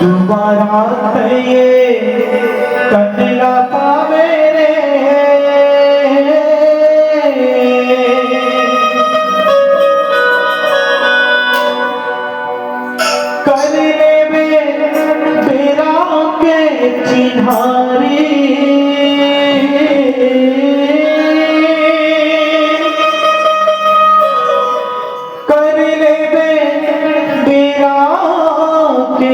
दोबारा ये कटला पावे रे कर ले बेरा के चिन्हारी कर ले बेरा के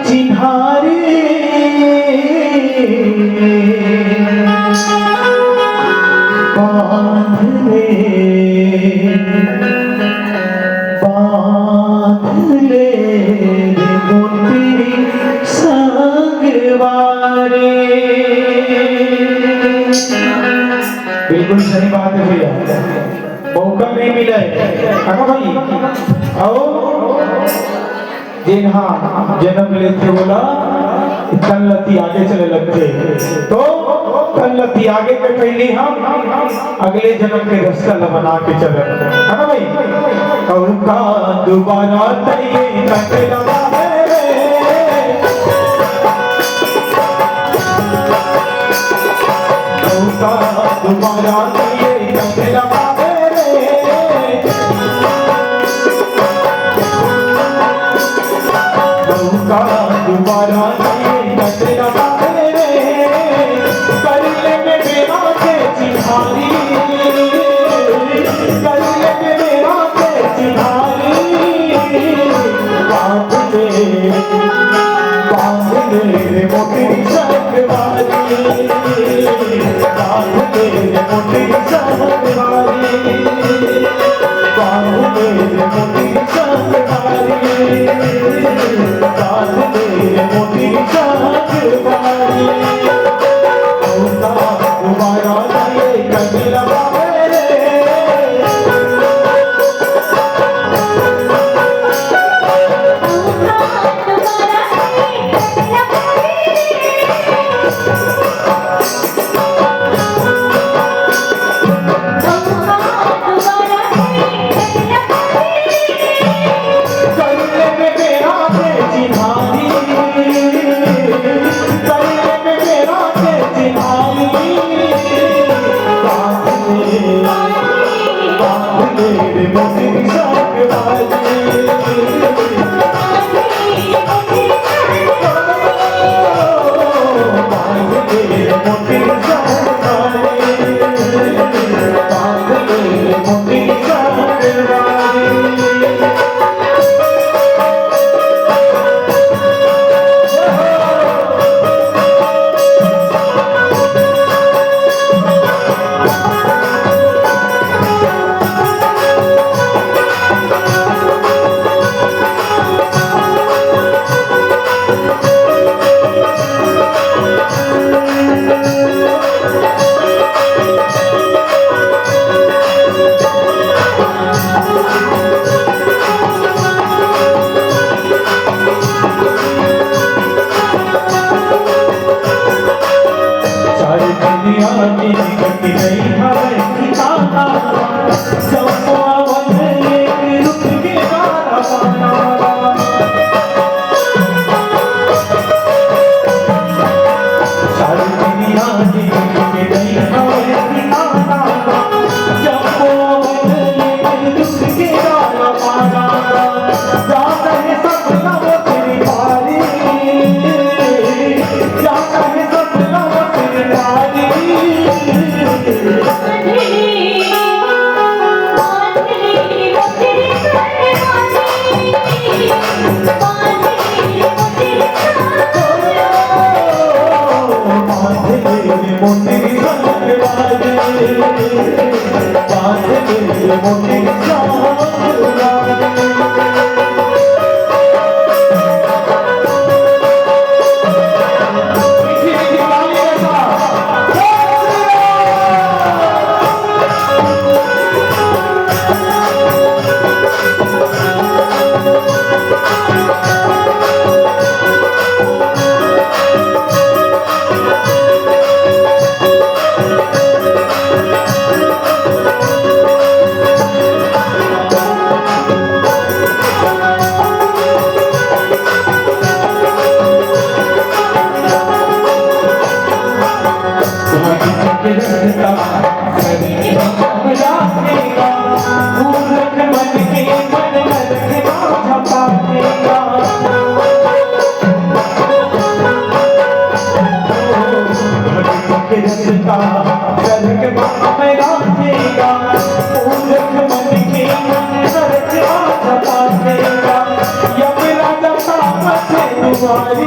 चिन्हारी बांध ले मोती संगवारी। बिल्कुल सही बात है भैया, मौका नहीं मिला है भाई। आओ जिन हाँ जन्म लेते बोला तन्नती आगे चले लगते, तो तन्नती आगे के पहले हम अगले जन्म के रास्ता बना के चले, है ना भाई। और का दोबारा तैये कटला दोबारा तैये कटला दोबारा कर ले मेरा के चिन्हारी, कर ले मेरा के चिन्हारी। बांध ले मोटी संगवारी, बांध ले मोटी संगवारी, बांध ले मोटी संगवारी, बांध ले मोटी संगवारी। दोबारा ये कटला दुआरी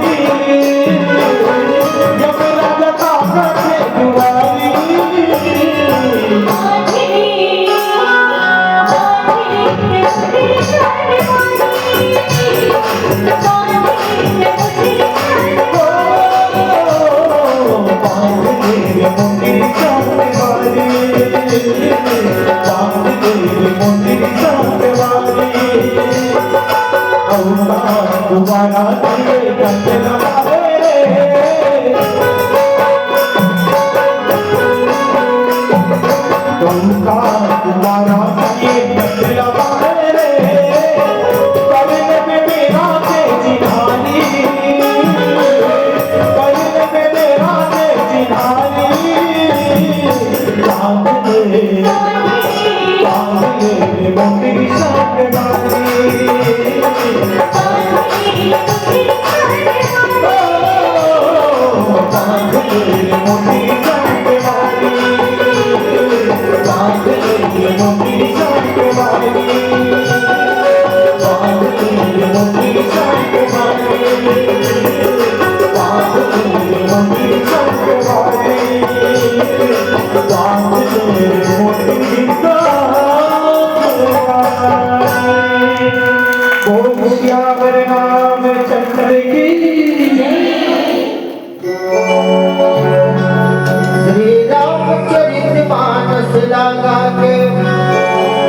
यमराज का बैठे दुआरी दोबारा दिए कंधे लगाए रे तुमका दोबारा दिए कंधे लगाए रे करने में मेरा के जिहानी करने में मेरा के जिहानी बांध ले मोटी शाम वाली नाम चंद्र की श्री रामचरित मानस लगा के